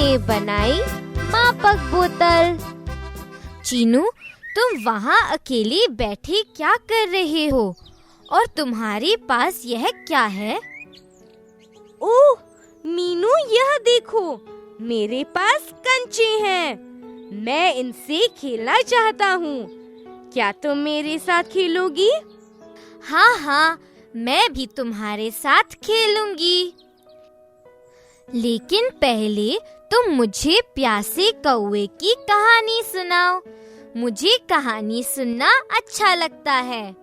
ने बनाई मापक बोतल। चीनू, तुम वहाँ अकेले बैठे क्या कर रहे हो? और तुम्हारे पास यह क्या है? ओह मीनू, यह देखो, मेरे पास कंचे हैं। मैं इनसे खेलना चाहता हूँ। क्या तुम मेरे साथ खेलोगी? हाँ हाँ, मैं भी तुम्हारे साथ खेलूंगी। लेकिन पहले तुम मुझे प्यासे कौवे की कहानी सुनाओ। मुझे कहानी सुनना अच्छा लगता है।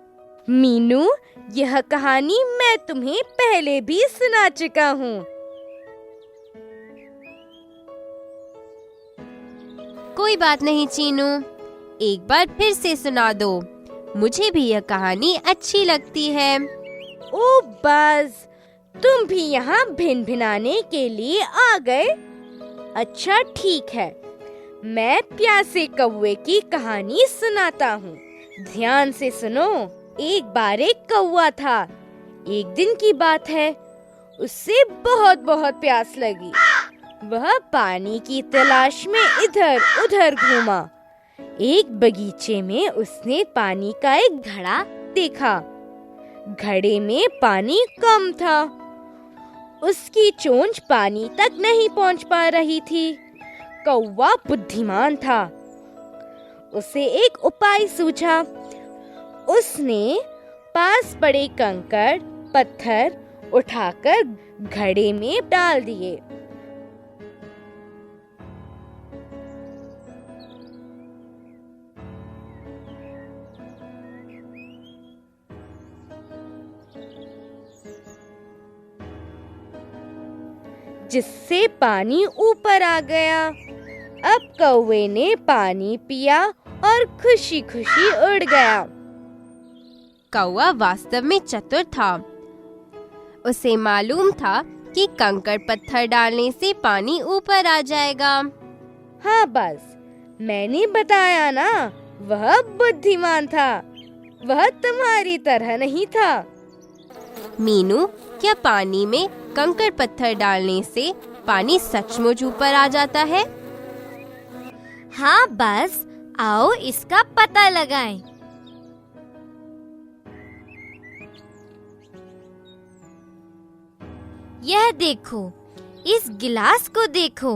मीनू, यह कहानी मैं तुम्हें पहले भी सुना चुका हूँ। कोई बात नहीं चीनू, एक बार फिर से सुना दो। मुझे भी यह कहानी अच्छी लगती है। ओ बस, तुम भी यहाँ भिन-भिनाने के लिए आ गए। अच्छा ठीक है, मैं प्यासे कौवे की कहानी सुनाता हूँ। ध्यान से सुनो। एक बार एक कौवा था। एक दिन की बात है, उससे बहुत बहुत प्यास लगी। वह पानी की तलाश में इधर उधर घूमा। एक बगीचे में उसने पानी का एक घड़ा देखा। घड़े में पानी कम था। उसकी चोंच पानी तक नहीं पहुंच पा रही थी। कौवा बुद्धिमान था। उसे एक उपाय सूझा। उसने पास पड़े कंकड़ पत्थर उठाकर घड़े में डाल दिए। जिससे पानी ऊपर आ गया। अब कौवे ने पानी पिया और खुशी खुशी उड़ गया। कौवा वास्तव में चतुर था। उसे मालूम था कि कंकड़ पत्थर डालने से पानी ऊपर आ जाएगा। हाँ बस, मैंने बताया ना, वह बुद्धिमान था। वह तुम्हारी तरह नहीं था। मीनू, क्या पानी में कंकड़ पत्थर डालने से पानी सचमुच ऊपर आ जाता है? हाँ बस, आओ इसका पता लगाएं। यह देखो, इस गिलास को देखो।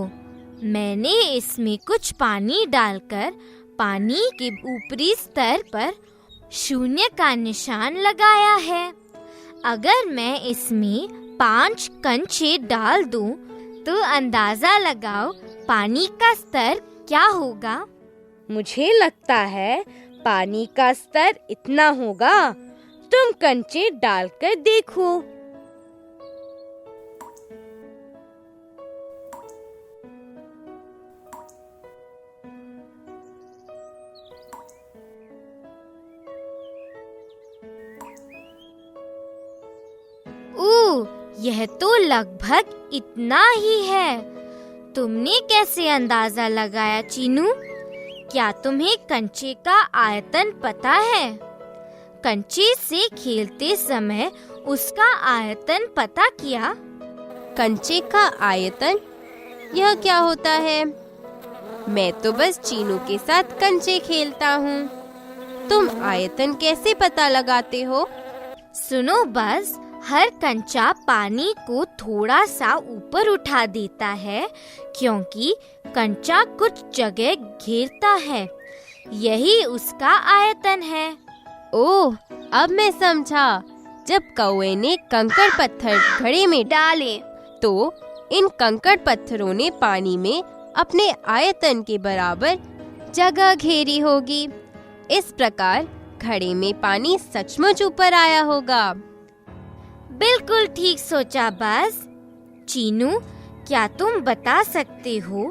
मैंने इसमें कुछ पानी डालकर पानी के ऊपरी स्तर पर शून्य का निशान लगाया है। अगर मैं इसमें 5 कंचे डाल दूं, तो अंदाजा लगाओ पानी का स्तर क्या होगा? मुझे लगता है पानी का स्तर इतना होगा। तुम कंचे डालकर देखो। यह तो लगभग इतना ही है। तुमने कैसे अंदाजा लगाया चीनू? क्या तुम्हें कंचे का आयतन पता है? कंचे से खेलते समय उसका आयतन पता किया? कंचे का आयतन? यह क्या होता है? मैं तो बस चीनू के साथ कंचे खेलता हूँ। तुम आयतन कैसे पता लगाते हो? सुनो बस, हर कंचा पानी को थोड़ा सा ऊपर उठा देता है, क्योंकि कंचा कुछ जगह घेरता है। यही उसका आयतन है। ओह, अब मैं समझा। जब कौवे ने कंकड़ पत्थर घड़े में डाले, तो इन कंकड़ पत्थरों ने पानी में अपने आयतन के बराबर जगह घेरी होगी। इस प्रकार घड़े में पानी सचमुच ऊपर आया होगा। बिल्कुल ठीक सोचा बस। चीनू, क्या तुम बता सकते हो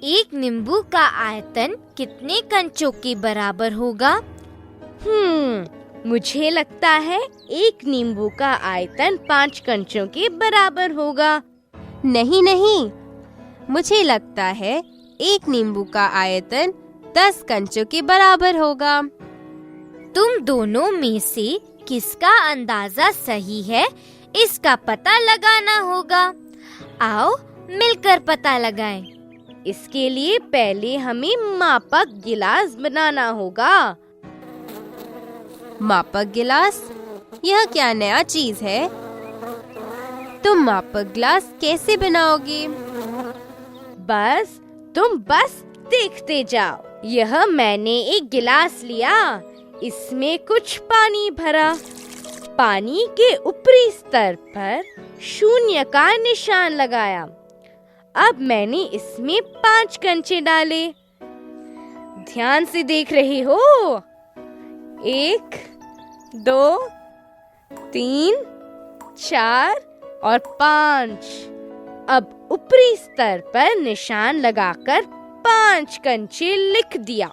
एक नींबू का आयतन कितने कंचों के बराबर होगा? मुझे लगता है एक नींबू का आयतन 5 कंचों के बराबर होगा। नहीं नहीं, मुझे लगता है एक नींबू का आयतन 10 कंचों के बराबर होगा। तुम दोनों में से किसका अंदाजा सही है, इसका पता लगाना होगा। आओ मिलकर पता लगाएं। इसके लिए पहले हमें मापक गिलास बनाना होगा। मापक गिलास? यह क्या नया चीज है? तुम मापक गिलास कैसे बनाओगे? तुम बस देखते जाओ। यह मैंने एक गिलास लिया, इसमें कुछ पानी भरा। पानी के ऊपरी स्तर पर शून्य का निशान लगाया। अब मैंने इसमें 5 कंचे डाले। ध्यान से देख रही हो? 1, 2, 3, 4 और 5। अब ऊपरी स्तर पर निशान लगाकर 5 कंचे लिख दिया।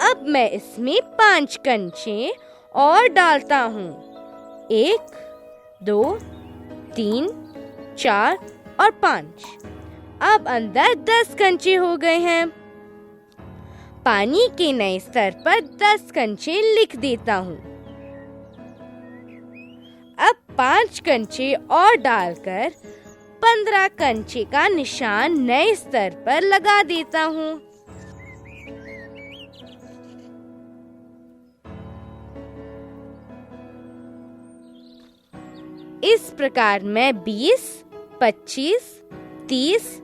अब मैं इसमें 5 कंचे और डालता हूँ। 1, 2, 3, 4 और 5। अब अंदर 10 कंचे हो गए हैं। पानी के नए स्तर पर 10 कंचे लिख देता हूँ। अब 5 कंचे और डालकर 15 कंचे का निशान नए स्तर पर लगा देता हूँ। इस प्रकार मैं 20, 25, 30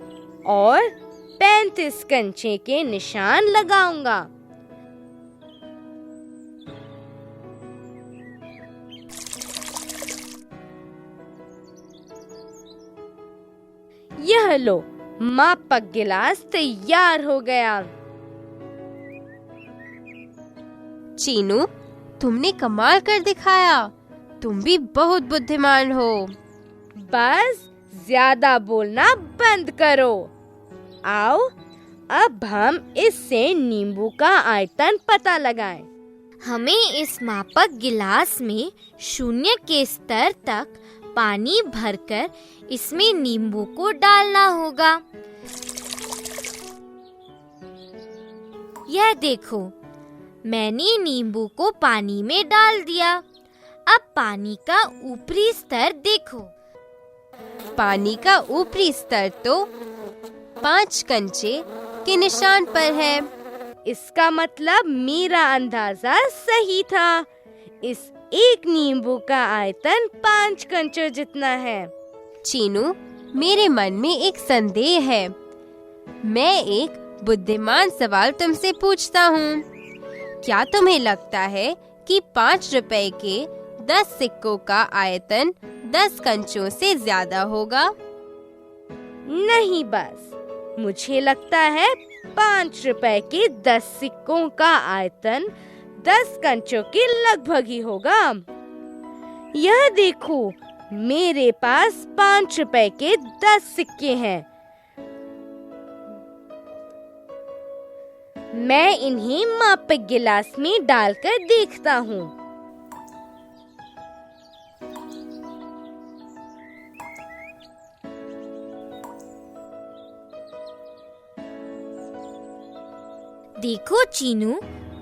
और 35 कंचे के निशान लगाऊंगा। यह लो, मापक गिलास तैयार हो गया। चीनू, तुमने कमाल कर दिखाया। तुम भी बहुत बुद्धिमान हो। बस ज्यादा बोलना बंद करो। आओ, अब हम इससे नींबू का आयतन पता लगाएं। हमें इस मापक गिलास में शून्य के स्तर तक पानी भरकर इसमें नींबू को डालना होगा। यह देखो, मैंने नींबू को पानी में डाल दिया। अब पानी का ऊपरी स्तर देखो। पानी का ऊपरी स्तर तो 5 कंचे के निशान पर है। इसका मतलब मेरा अंदाजा सही था। इस एक नींबू का आयतन 5 कंचों जितना है। चीनू, मेरे मन में एक संदेह है। मैं एक बुद्धिमान सवाल तुमसे पूछता हूँ। क्या तुम्हें लगता है कि 5 रुपए के 10 सिक्कों का आयतन 10 कंचों से ज्यादा होगा? नहीं, बस मुझे लगता है 5 रुपए के 10 सिक्कों का आयतन 10 कंचों के लगभग ही होगा। यह देखो, मेरे पास 5 रुपए के 10 सिक्के हैं। मैं इन्हें मापक गिलास में डालकर देखता हूँ। देखो चीनू,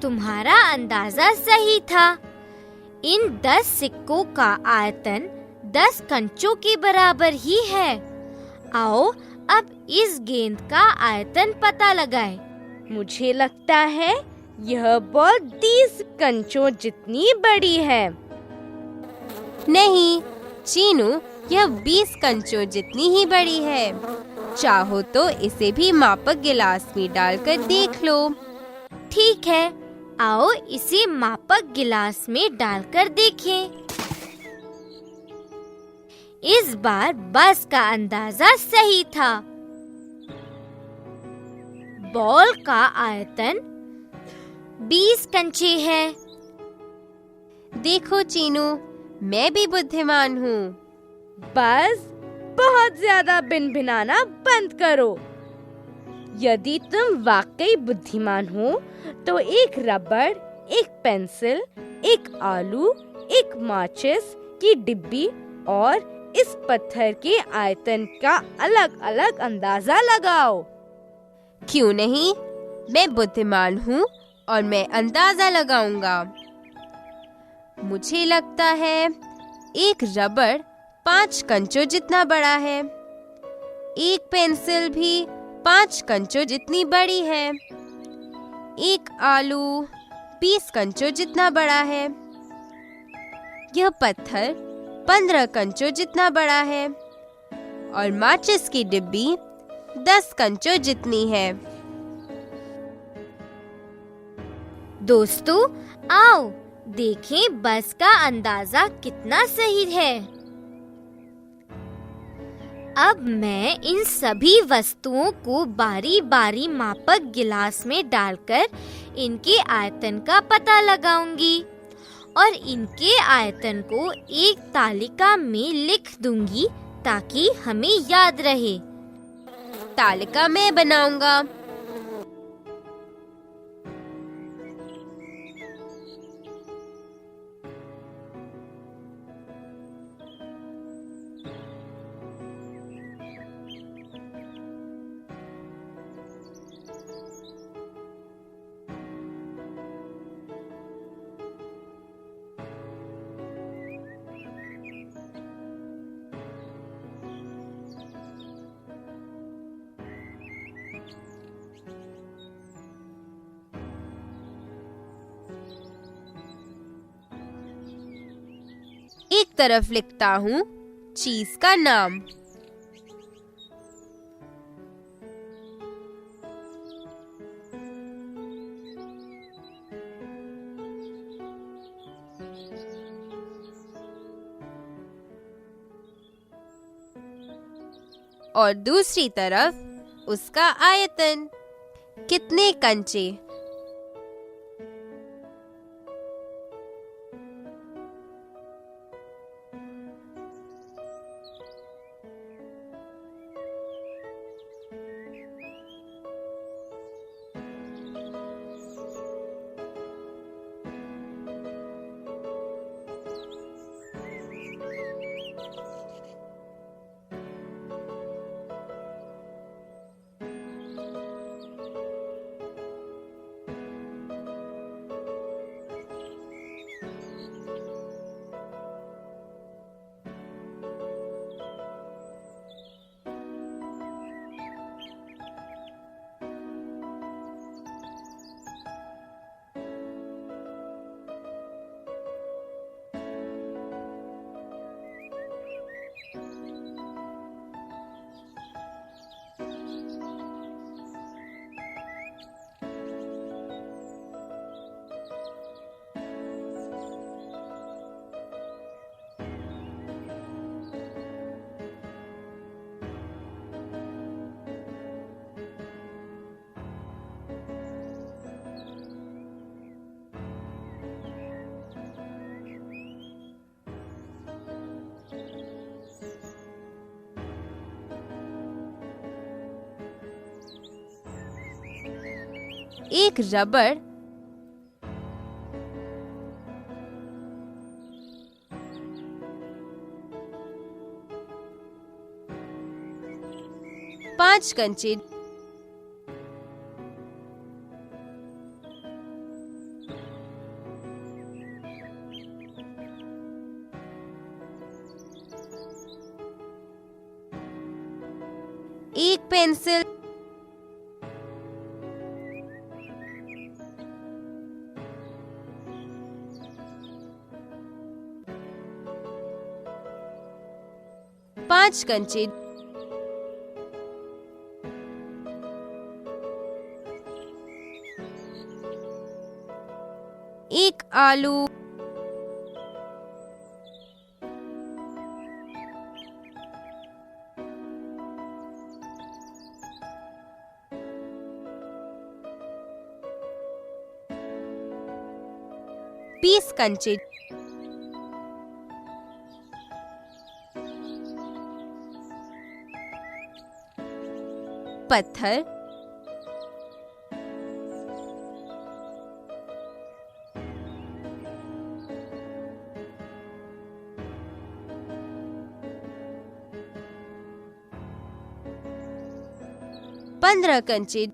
तुम्हारा अंदाजा सही था। इन 10 सिक्कों का आयतन 10 कंचों के बराबर ही है। आओ, अब इस गेंद का आयतन पता लगाएं। मुझे लगता है यह बॉल 30 कंचों जितनी बड़ी है। नहीं चीनू, यह 20 कंचों जितनी ही बड़ी है। चाहो तो इसे भी मापक गिलास में डालकर देख लो। ठीक है, आओ इसे मापक गिलास में डालकर देखें। इस बार बस का अंदाजा सही था। बॉल का आयतन 20 कंचे है। देखो चीनू, मैं भी बुद्धिमान हूँ। बस बहुत ज्यादा भिनभिनाना बंद करो। यदि तुम वाकई बुद्धिमान हो तो एक रबड़, एक पेंसिल, एक आलू, एक माचिस की डिब्बी और इस पत्थर के आयतन का अलग-अलग अंदाजा लगाओ। क्यों नहीं, मैं बुद्धिमान हूँ और मैं अंदाजा लगाऊंगा। मुझे लगता है एक रबड़ 5 कंचों जितना बड़ा है। एक पेंसिल भी 5 कंचों जितनी बड़ी है। एक आलू 20 कंचों जितना बड़ा है। यह पत्थर 15 कंचों जितना बड़ा है और माचिस की डिब्बी 10 कंचों जितनी है। दोस्तों, आओ देखें बस का अंदाजा कितना सही है। अब मैं इन सभी वस्तुओं को बारी बारी मापक गिलास में डालकर इनके आयतन का पता लगाऊंगी और इनके आयतन को एक तालिका में लिख दूंगी ताकि हमें याद रहे। तालिका मैं बनाऊंगा। एक तरफ लिखता हूँ चीज का नाम। और दूसरी तरफ उसका आयतन, कितने कंचे। एक रबड़, पांच कंचे, एक पेंसिल, पांच कंचे, एक आलू, बीस कंचे, पत्थर, पंद्रह कंचे,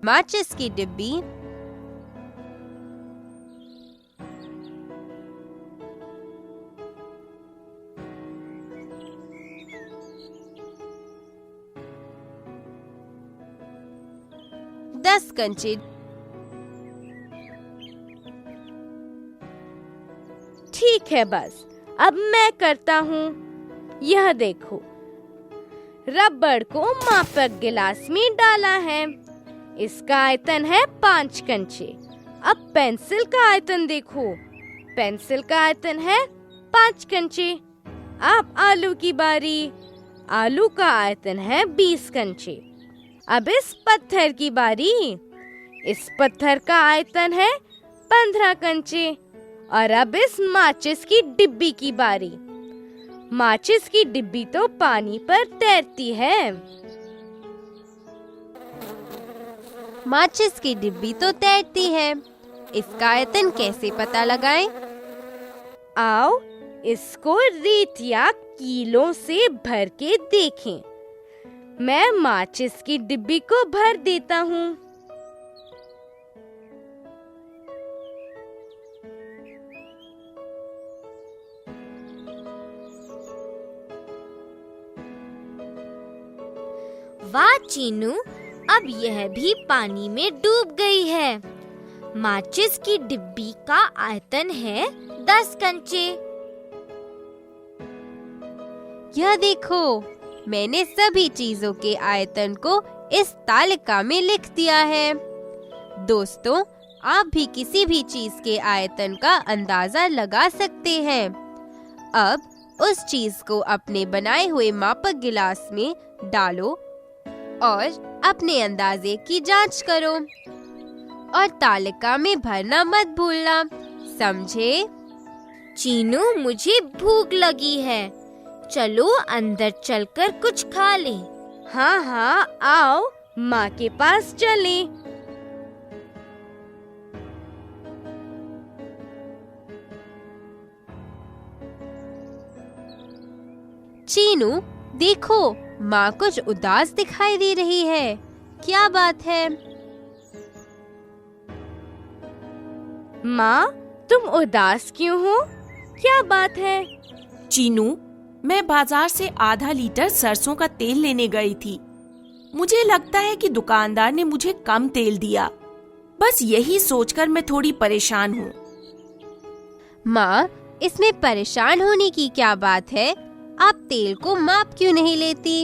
माचिस की डिब्बी, दस कंचे, ठीक है बस, अब मैं करता हूँ। यह देखो, रबड़ को मापक गिलास में डाला है। इसका आयतन है 5 कंचे। अब पेंसिल का आयतन देखो, पेंसिल का आयतन है 5 कंचे। अब आलू की बारी, आलू का आयतन है 20 कंचे। अब इस पत्थर की बारी, इस पत्थर का आयतन है 15 कंचे। और अब इस माचिस की डिब्बी की बारी, माचिस की डिब्बी तो पानी पर तैरती है। माचिस की डिब्बी तो तैरती है, इसका आयतन कैसे पता लगाएं? आओ इसको रेत या कीलों से भर के देखें। मैं माचिस की डिब्बी को भर देता हूँ। वाह चीनू, अब यह भी पानी में डूब गई है। माचिस की डिब्बी का आयतन है 10 कंचे। यह देखो, मैंने सभी चीजों के आयतन को इस तालिका में लिख दिया है। दोस्तों, आप भी किसी भी चीज के आयतन का अंदाजा लगा सकते हैं। अब उस चीज को अपने बनाए हुए मापक गिलास में डालो और अपने अंदाजे की जांच करो। और तालिका में भरना मत भूलना, समझे? चीनू, मुझे भूख लगी है, चलो अंदर चलकर कुछ खा लें। हाँ हाँ, आओ माँ के पास चलें। चीनू, देखो, माँ कुछ उदास दिखाई दे रही है। क्या बात है? माँ, तुम उदास क्यों हो? क्या बात है? चीनू, मैं बाजार से आधा लीटर सरसों का तेल लेने गई थी। मुझे लगता है कि दुकानदार ने मुझे कम तेल दिया। बस यही सोचकर मैं थोड़ी परेशान हूँ। माँ, इसमें परेशान होने की क्या बात है? आप तेल को माप क्यों नहीं लेती?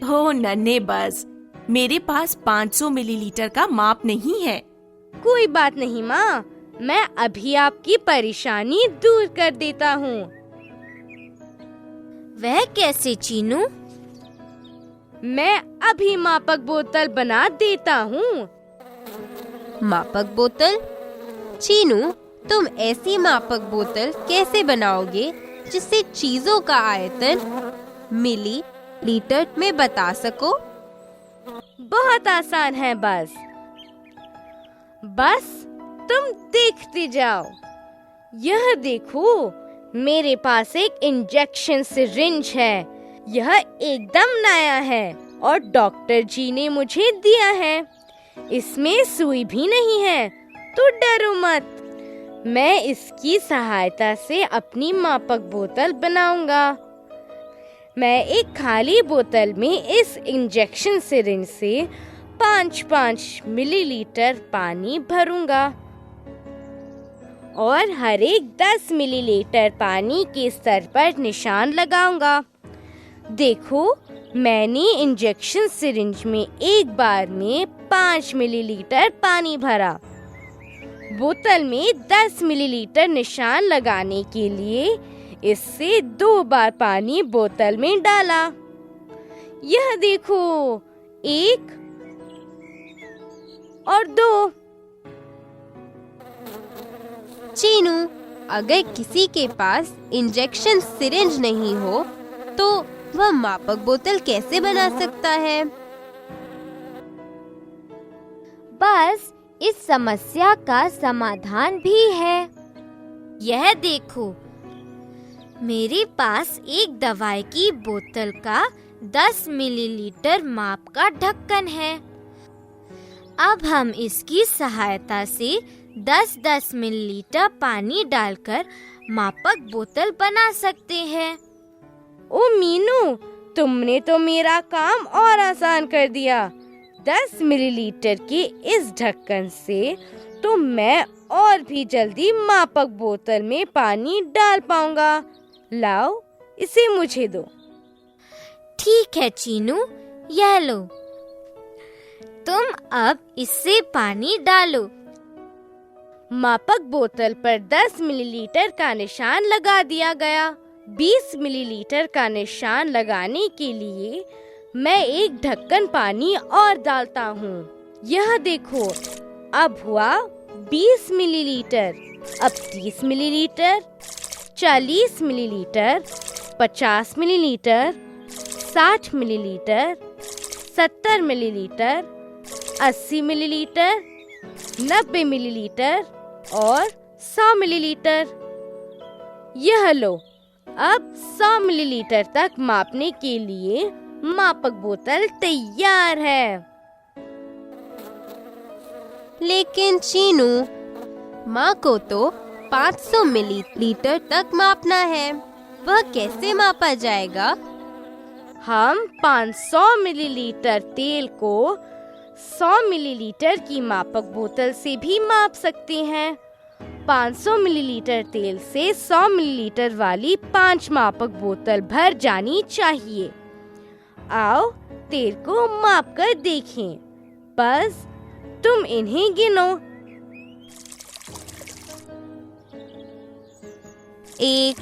हो नन्हे बस, मेरे पास 500 मिलीलीटर का माप नहीं है। कोई बात नहीं माँ, मैं अभी आपकी परेशानी दूर कर देता हूँ। वह कैसे चीनू? मैं अभी मापक बोतल बना देता हूँ। मापक बोतल? चीनू, तुम ऐसी मापक बोतल कैसे बनाओगे जिससे चीजों का आयतन मिली लीटर में बता सको? बहुत आसान है, बस तुम देखते जाओ। यह देखो, मेरे पास एक इंजेक्शन सिरिंज है। यह एकदम नया है और डॉक्टर जी ने मुझे दिया है। इसमें सुई भी नहीं है, तो डरो मत। मैं इसकी सहायता से अपनी मापक बोतल बनाऊंगा। मैं एक खाली बोतल में इस इंजेक्शन सिरिंज से 5-5 मिलीलीटर पानी भरूंगा और हर एक 10 मिलीलीटर पानी के स्तर पर निशान लगाऊंगा। देखो, मैंने इंजेक्शन सिरिंज में एक बार में 5 मिलीलीटर पानी भरा। बोतल में 10 मिलीलीटर निशान लगाने के लिए इससे 2 बार पानी बोतल में डाला। यह देखो, 1 और 2। चीनू, अगर किसी के पास इंजेक्शन सिरिंज नहीं हो तो वह मापक बोतल कैसे बना सकता है? बस इस समस्या का समाधान भी है। यह देखो, मेरे पास एक दवाई की बोतल का 10 मिलीलीटर माप का ढक्कन है। अब हम इसकी सहायता से 10-10 मिलीलीटर पानी डालकर मापक बोतल बना सकते हैं। ओ मीनू, तुमने तो मेरा काम और आसान कर दिया। 10 मिलीलीटर के इस ढक्कन से तो मैं और भी जल्दी मापक बोतल में पानी डाल पाऊंगा। लाओ, इसे मुझे दो। ठीक है चीनू, यह लो। तुम अब इससे पानी डालो। मापक बोतल पर 10 मिलीलीटर का निशान लगा दिया गया। 20 मिलीलीटर का निशान लगाने के लिए मैं एक ढक्कन पानी और डालता हूँ। यह देखो, अब हुआ 20 मिलीलीटर। अब 30 millilitre, 40 millilitre, 50 millilitre, 60 millilitre, 70 millilitre, 80 millilitre, 90 millilitre और 100 मिलीलीटर। यह लो, अब 100 मिलीलीटर तक मापने के लिए मापक बोतल तैयार है। लेकिन चीनू, माँ को तो 500 मिलीलीटर तक मापना है। वह कैसे मापा जाएगा? हम 500 मिलीलीटर तेल को 100 मिलीलीटर की मापक बोतल से भी माप सकते हैं। 500 मिलीलीटर तेल से 100 मिलीलीटर वाली 5 मापक बोतल भर जानी चाहिए। आओ, तेल को माप कर देखें। बस तुम इन्हें गिनो। 1,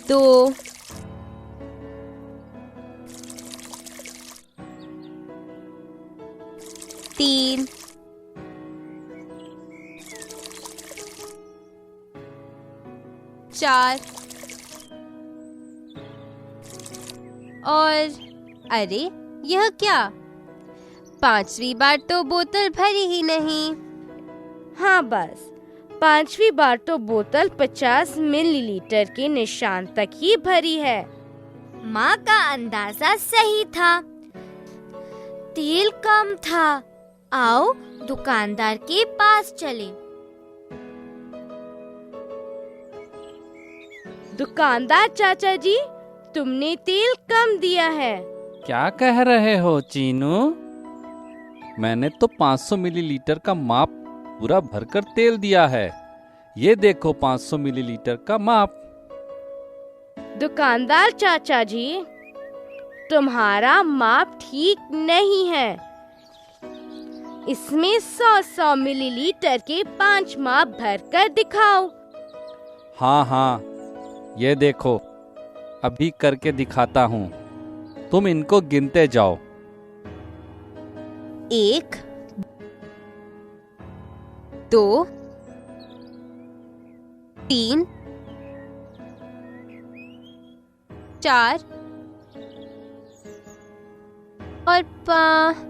2, 3, 4 और अरे, यह क्या? 5वीं बार तो बोतल भरी ही नहीं। हाँ, बस 5वीं बार तो बोतल 50 मिलीलीटर के निशान तक ही भरी है। माँ का अंदाजा सही था, तेल कम था। आओ दुकानदार के पास चले। दुकानदार चाचा जी, तुमने तेल कम दिया है। क्या कह रहे हो चीनू? मैंने तो 500 मिलीलीटर का माप पूरा भरकर तेल दिया है। ये देखो 500 मिलीलीटर का माप। दुकानदार चाचा जी, तुम्हारा माप ठीक नहीं है। इसमें 100 मिलीलीटर के 5 माप भरकर दिखाओ। हाँ, ये देखो, अभी करके दिखाता हूँ। तुम इनको गिनते जाओ। 1, 2, 3, 4 और 5।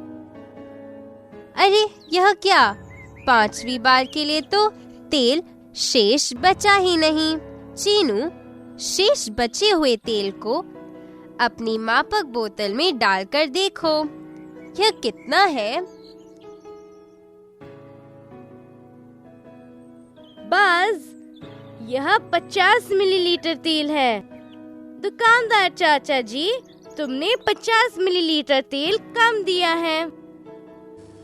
अरे, यह क्या? 5वीं बार के लिए तो तेल शेष बचा ही नहीं। चीनू, शेष बचे हुए तेल को अपनी मापक बोतल में डालकर देखो, यह कितना है? बस यह 50 मिलीलीटर तेल है। दुकानदार चाचा जी, तुमने 50 मिलीलीटर तेल कम दिया है।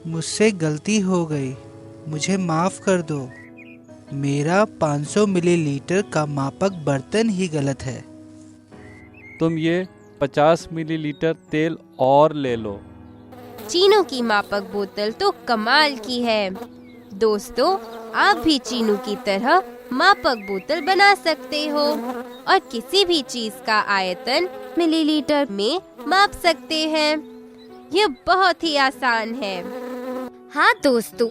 मुझसे गलती हो गई, मुझे माफ कर दो। मेरा 500 मिलीलीटर का मापक बर्तन ही गलत है। तुम ये 50 मिलीलीटर तेल और ले लो। चीनू की मापक बोतल तो कमाल की है। दोस्तों, आप भी चीनू की तरह मापक बोतल बना सकते हो और किसी भी चीज का आयतन मिलीलीटर में माप सकते हैं। यह बहुत ही आसान है। हाँ दोस्तों,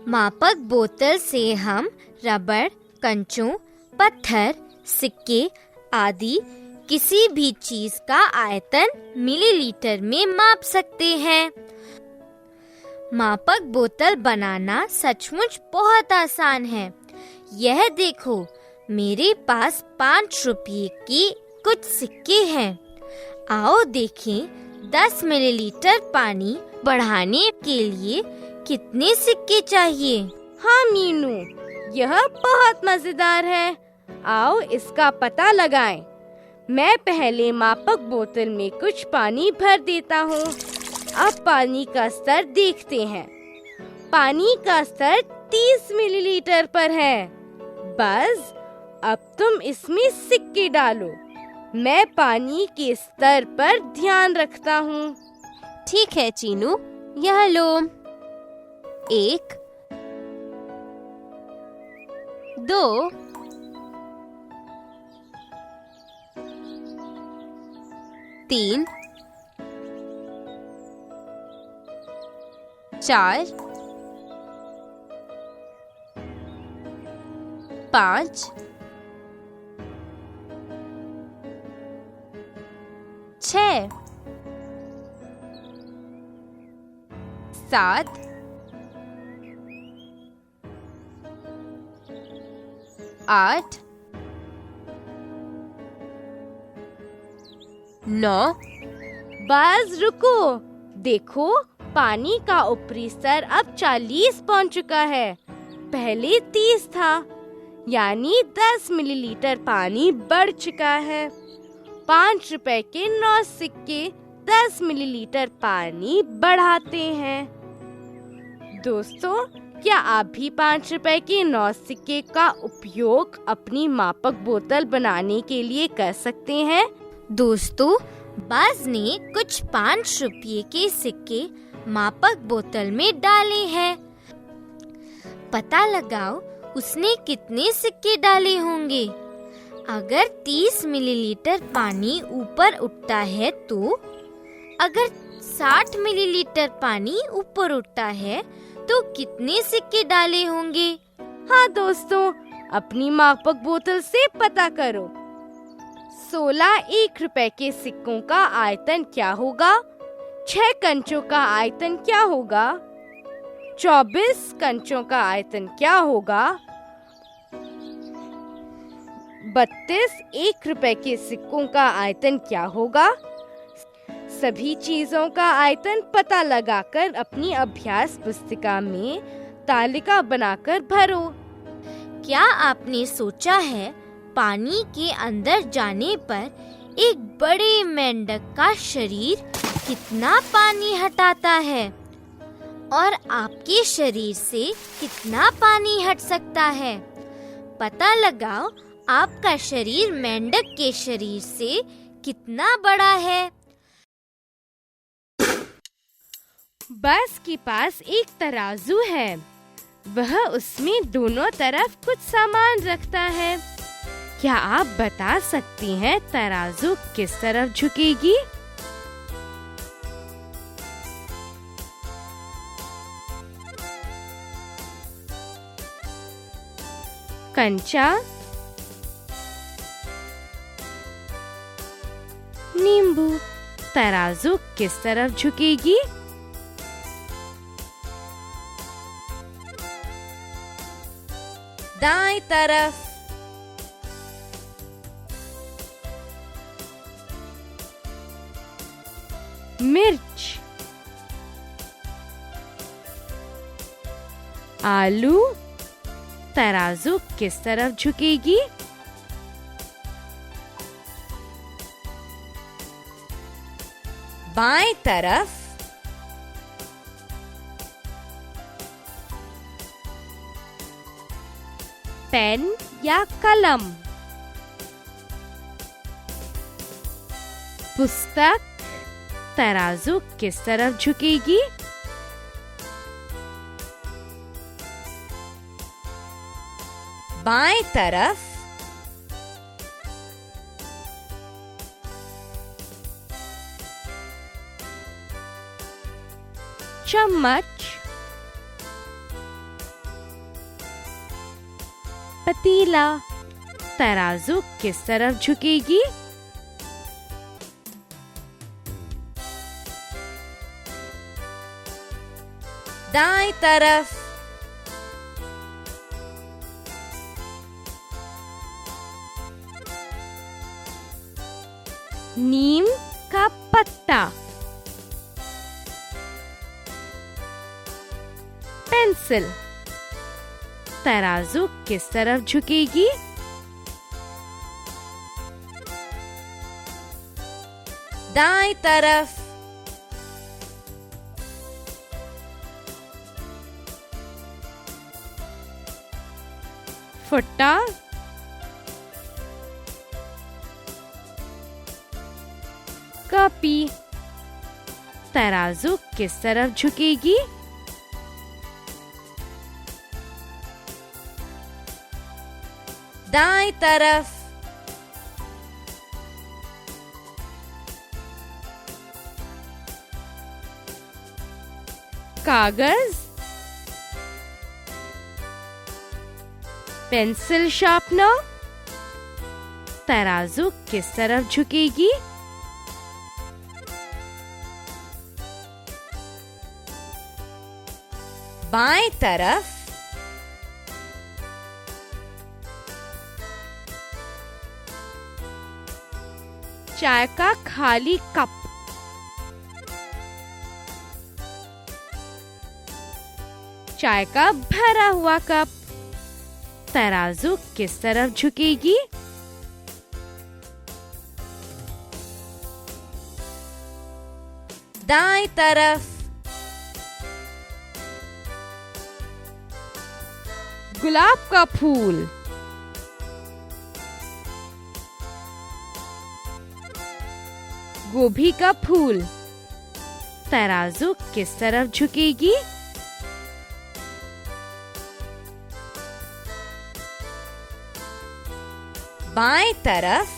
मापक बोतल से हम रबड़, कंचों, पत्थर, सिक्के आदि किसी भी चीज का आयतन मिलीलीटर में माप सकते हैं। मापक बोतल बनाना सचमुच बहुत आसान है। यह देखो, मेरे पास 5 रुपये की कुछ सिक्के हैं। आओ देखें 10 मिलीलीटर पानी बढ़ाने के लिए कितने सिक्के चाहिए। हाँ मीनू, यह बहुत मजेदार है। आओ इसका पता लगाएं। मैं पहले मापक बोतल में कुछ पानी भर देता हूँ। अब पानी का स्तर देखते हैं। पानी का स्तर 30 मिलीलीटर पर है। बस अब तुम इसमें सिक्के डालो। मैं पानी के स्तर पर ध्यान रखता हूँ। ठीक है चीनू, यह लो। 1 2 3 4 5 6 7 8 9। बस रुको, देखो पानी का ऊपरी स्तर अब 40 पहुंच चुका है। पहले 30 था, यानी 10 मिलीलीटर पानी बढ़ चुका है। 5 रुपए के 9 सिक्के 10 मिलीलीटर पानी बढ़ाते हैं। दोस्तों, क्या आप भी 5 रुपए के 9 सिक्के का उपयोग अपनी मापक बोतल बनाने के लिए कर सकते हैं? दोस्तों, बाज ने कुछ 5 रुपये के सिक्के मापक बोतल में डाले हैं। पता लगाओ उसने कितने सिक्के डाले होंगे। अगर 30 मिलीलीटर पानी ऊपर उठता है तो, अगर 60 मिलीलीटर पानी ऊपर उठता है तो कितने सिक्के डाले होंगे? हाँ दोस्तों, अपनी मापक बोतल से पता करो। 16 1 रुपए के सिक्कों का आयतन क्या होगा? 6 कंचों का आयतन क्या होगा? 24 कंचों का आयतन क्या होगा? 32 1 रुपए के सिक्कों का आयतन क्या होगा? सभी चीजों का आयतन पता लगाकर अपनी अभ्यास पुस्तिका में तालिका बनाकर भरो। क्या आपने सोचा है पानी के अंदर जाने पर एक बड़े मेंढक का शरीर कितना पानी हटाता है और आपके शरीर से कितना पानी हट सकता है? पता लगाओ आपका शरीर मेंढक के शरीर से कितना बड़ा है। बस के पास एक तराजू है। वह उसमें दोनों तरफ कुछ सामान रखता है। क्या आप बता सकती हैं तराजू किस तरफ झुकेगी? कंचा, नींबू, तराजू किस तरफ झुकेगी? दाएं तरफ। मिर्च, आलू, तराजू किस तरफ झुकेगी? बाएं तरफ। पेन या कलम, पुस्तक, तराजू किस तरफ झुकेगी? बाएं तरफ। चम्मच, पतीला, तराजू किस तरफ झुकेगी? दाएं तरफ। नीम, फुट्टा, पेंसिल। तराजू किस तरफ झुकेगी? दाएं तरफ। फुट्टा, कॉपी। तराजू किस तरफ झुकेगी? दाएं तरफ। कागज, पेंसिल शार्पनर। तराजू किस तरफ झुकेगी? बाएं तरफ। चाय का खाली कप, चाय का भरा हुआ कप। तराजू किस तरफ झुकेगी? दाएं तरफ। गुलाब का फूल, गोभी का फूल। तराजू किस तरफ झुकेगी? बाएं तरफ।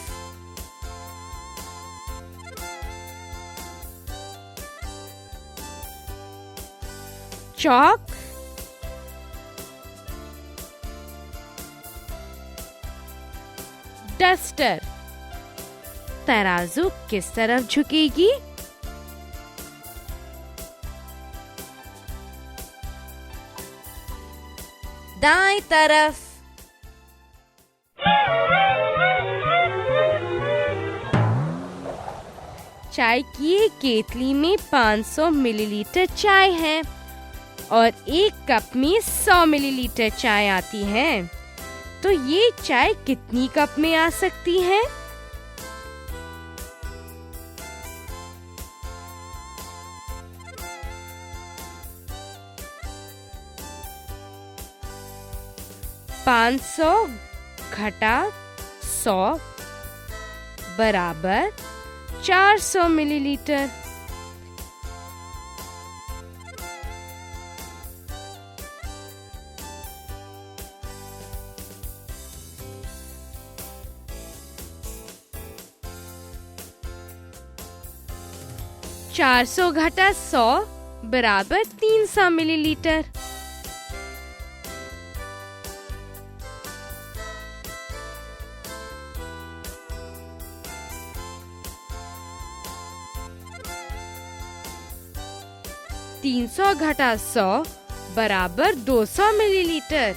चौक, डस्टर। तराजू किस तरफ झुकेगी? दाएं तरफ। चाय की एक केतली में 500 मिलीलीटर चाय है और एक कप में 100 मिलीलीटर चाय आती है। तो ये चाय कितनी कप में आ सकती है? पाँच 500 घटा 100 बराबर 400 मिलीलीटर। चार 400 घटा 100 बराबर 300 मिलीलीटर। तीन 300 घटा 100 बराबर 200 मिलीलीटर।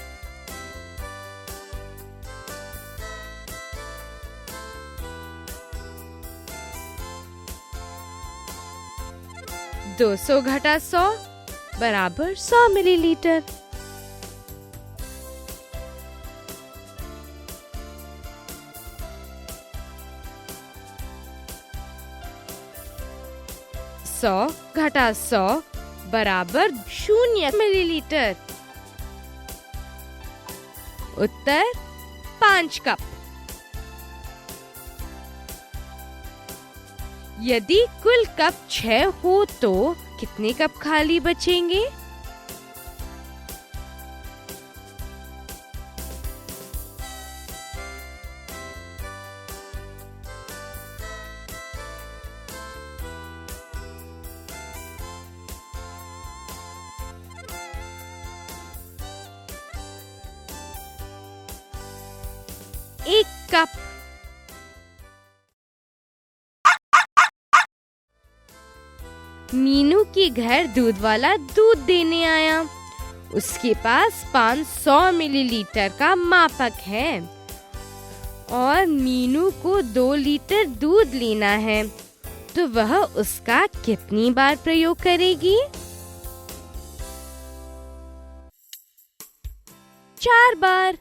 दो 200 घटा 100 बराबर 100 मिलीलीटर। सौ घटा 100 बराबर 0 मिलीलीटर। उत्तर 5 कप। यदि कुल कप 6 हो तो कितने कप खाली बचेंगे? एक कप। मीनू के घर दूध वाला दूध देने आया। उसके पास 500 मिलीलीटर का मापक है और मीनू को 2 लीटर दूध लेना है। तो वह उसका कितनी बार प्रयोग करेगी? 4 बार।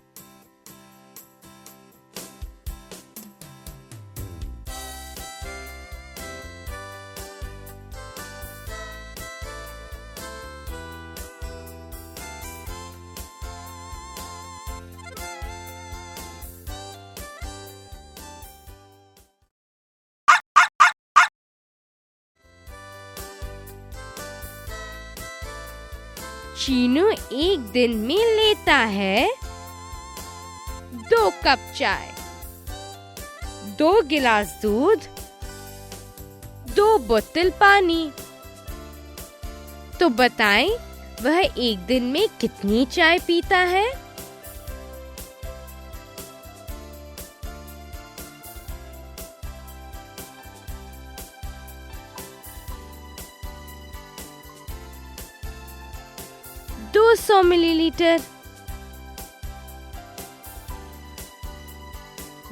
चीनू एक दिन में लेता है 2 कप चाय, 2 गिलास दूध, 2 बोतल पानी। तो बताएं वह एक दिन में कितनी चाय पीता है? दो 200 मिलीलीटर।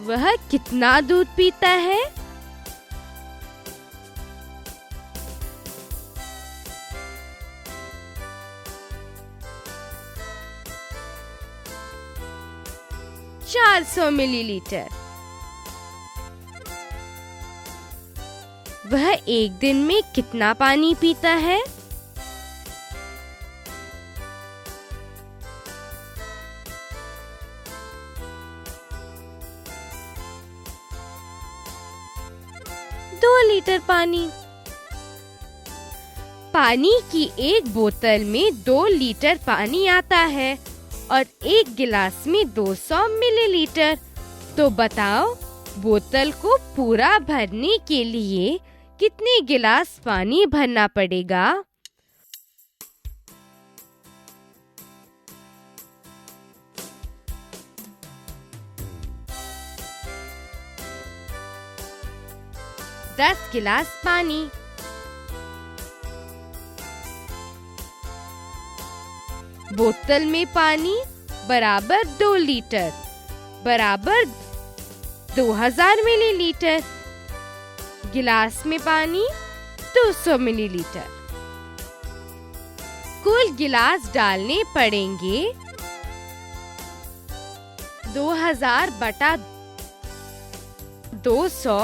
वह कितना दूध पीता है? चार 400 मिलीलीटर। वह एक दिन में कितना पानी पीता है? दो लीटर पानी। पानी की एक बोतल में 2 लीटर पानी आता है और एक गिलास में 200 मिलीलीटर। तो बताओ बोतल को पूरा भरने के लिए कितने गिलास पानी भरना पड़ेगा? दस गिलास पानी। बोतल में पानी बराबर 2 लीटर बराबर 2000 मिलीलीटर। गिलास में पानी 200 मिलीलीटर। कुल गिलास डालने पड़ेंगे 2000 बटा 200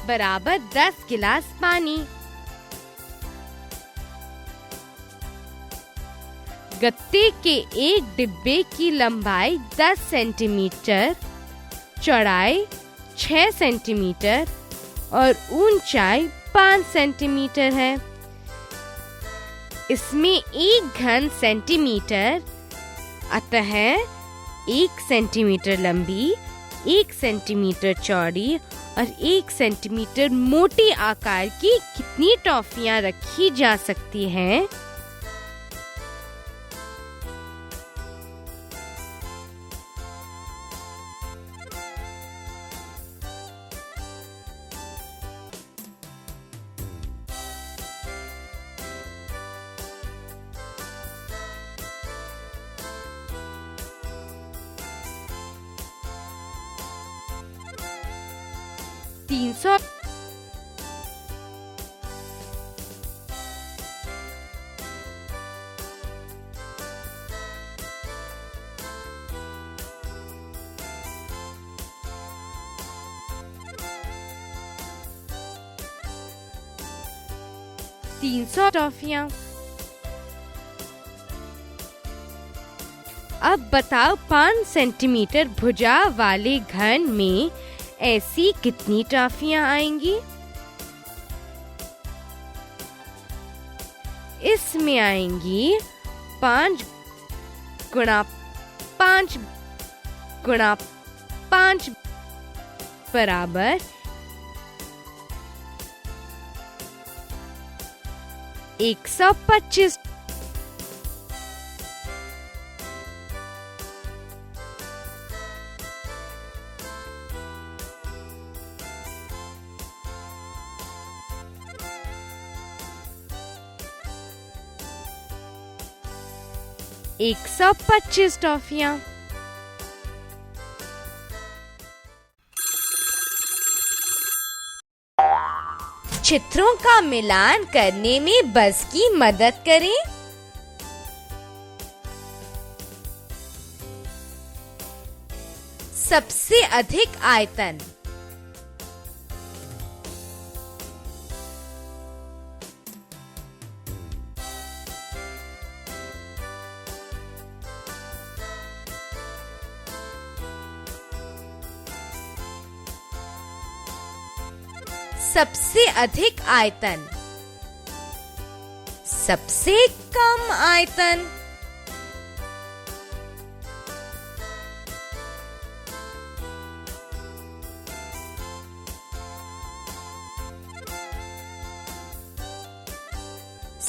बराबर 10 गिलास पानी। गत्ते के एक डिब्बे की लंबाई 10 सेंटीमीटर, चौड़ाई 6 सेंटीमीटर और ऊंचाई 5 सेंटीमीटर है। इसमें 1 घन सेंटीमीटर, अतः 1 सेंटीमीटर लंबी, 1 सेंटीमीटर चौड़ी और 1 सेंटीमीटर मोटी आकार की कितनी टॉफियां रखी जा सकती हैं? तीन सौ। तीन 300 टॉफियां। अब बताओ 5 सेंटीमीटर भुजा वाले घन में ऐसी कितनी टॉफियां आएंगी? इसमें आएंगी 5 गुणा 5 गुणा 5 बराबर 125। 125 टॉफियां। चित्रों का मिलान करने में बज़ की मदद करें। सबसे अधिक आयतन। सबसे अधिक आयतन। सबसे कम आयतन।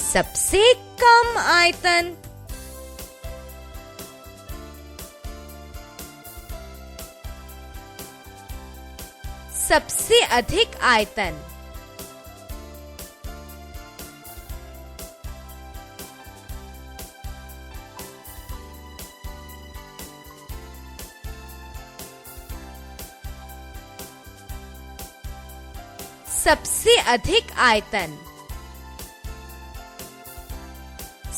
सबसे कम आयतन। सबसे अधिक आयतन। सबसे अधिक आयतन।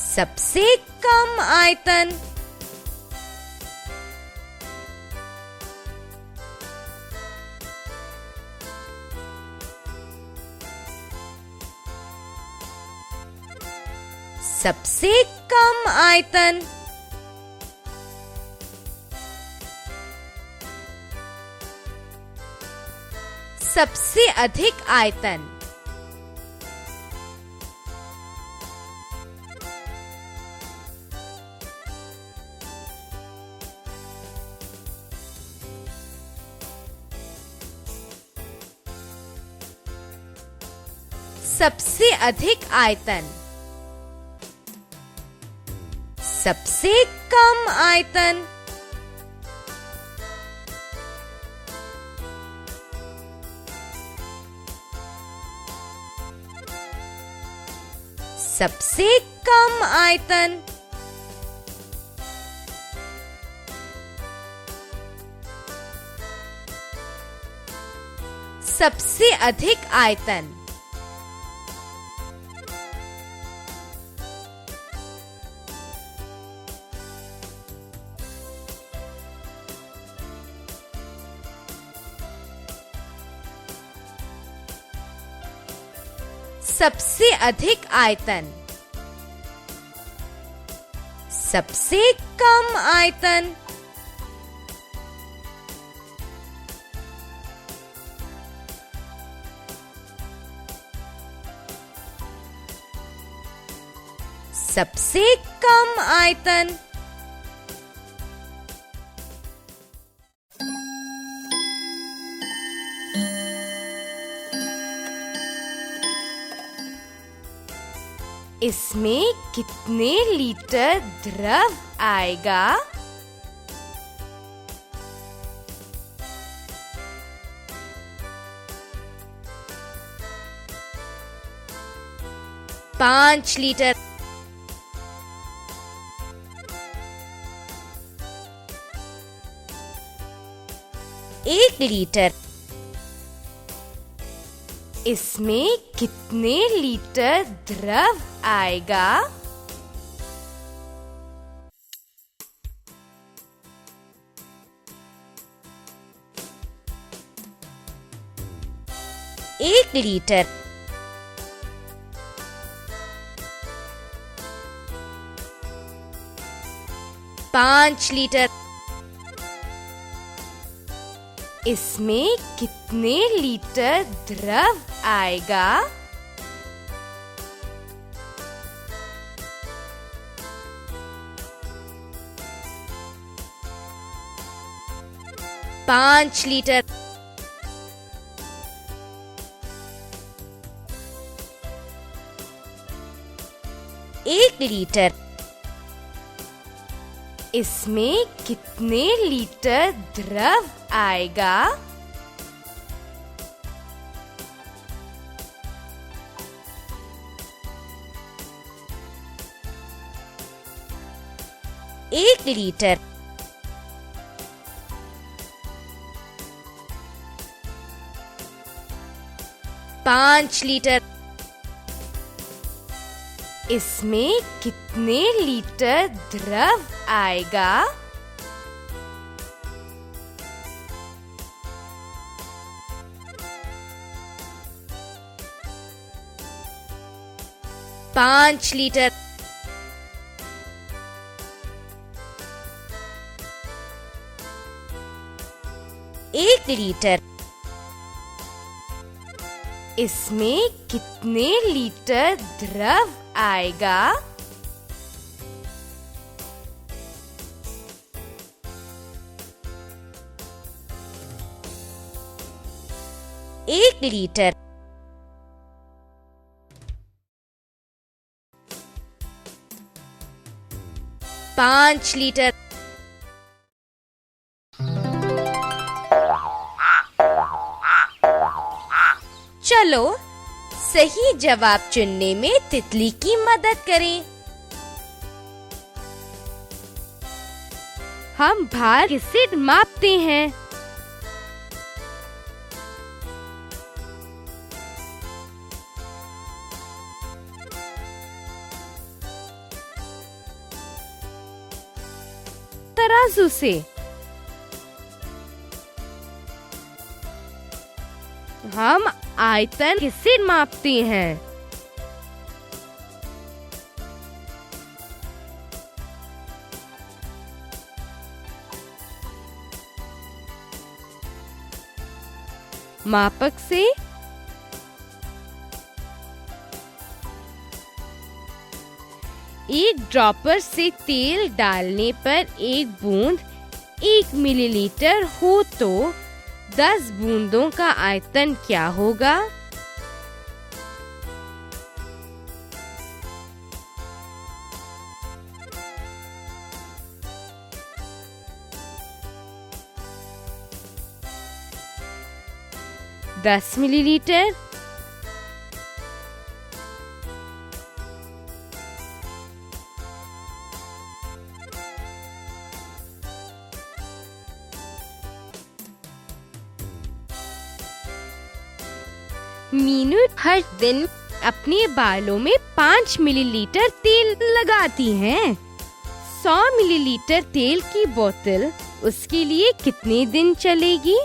सबसे कम आयतन। सबसे कम आयतन। सबसे अधिक आयतन। सबसे अधिक आयतन। सबसे कम आयतन। सबसे कम आयतन। सबसे अधिक आयतन। सबसे अधिक आयतन। सबसे कम आयतन। सबसे कम आयतन। इसमें कितने लीटर द्रव आएगा? पाँच लीटर। एक लीटर। इसमें कितने लीटर द्रव आएगा? एक लीटर। पाँच लीटर। इसमें कितने लीटर द्रव आएगा? पाँच लीटर। एक लीटर। इसमें कितने लीटर द्रव आएगा? 1 लीटर, पाँच लीटर। इसमें कितने लीटर द्रव आएगा? 5 लीटर। एक लीटर। इसमें कितने लीटर द्रव आएगा? 1 लीटर। पाँच लीटर। चलो सही जवाब चुनने में तितली की मदद करें। हम भार किससे मापते हैं? तराजू से। हम आयतन किससे मापते हैं? मापक से। एक ड्रॉपर से तेल डालने पर 1 बूंद 1 मिलीलीटर हो तो 10 बूंदों का आयतन क्या होगा? दस मिलीलीटर। मीनू हर दिन अपने बालों में 5 मिलीलीटर तेल लगाती हैं। 100 मिलीलीटर तेल की बोतल उसके लिए कितने दिन चलेगी?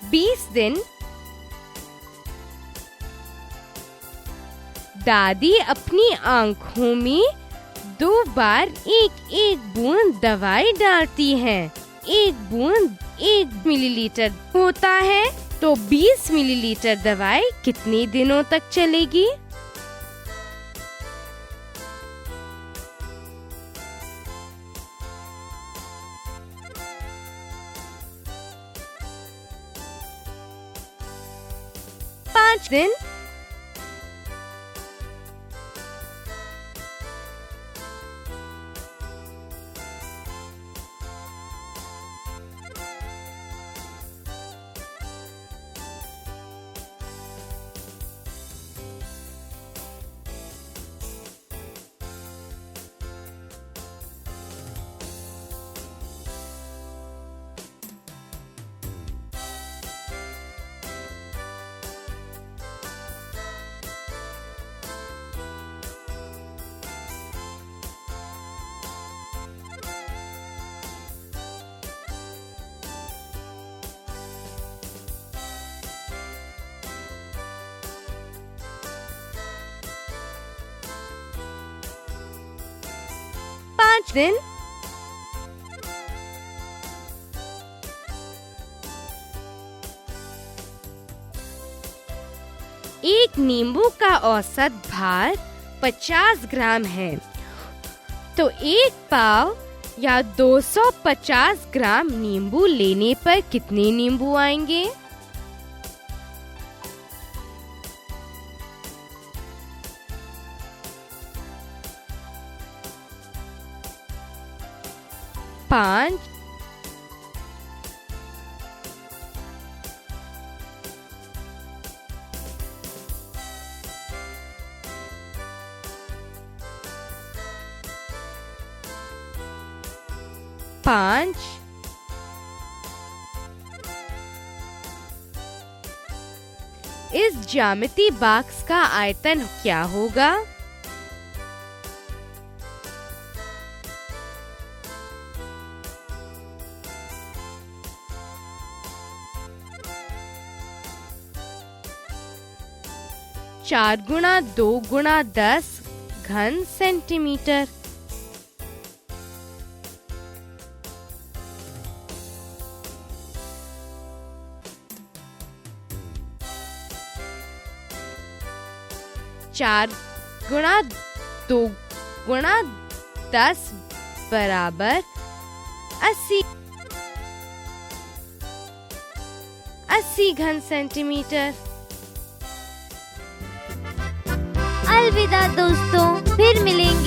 बीस दिन। दादी अपनी आँखों में 2 बार 1-1 बूंद दवाई डालती हैं। 1 बूंद 1 मिलीलीटर होता है तो 20 मिलीलीटर दवाई कितने दिनों तक चलेगी? पाँच दिन। दिन। एक नींबू का औसत भार 250 ग्राम है, तो 1 पाव या 250 ग्राम नींबू लेने पर कितने नींबू आएंगे? पाँच, 5, इस ज्यामिति बॉक्स का आयतन क्या होगा? चार गुणा 2 गुणा 10 घन सेंटीमीटर। चार गुणा 2 गुणा 10 बराबर 80 घन सेंटीमीटर। अलविदा दोस्तों, फिर मिलेंगे।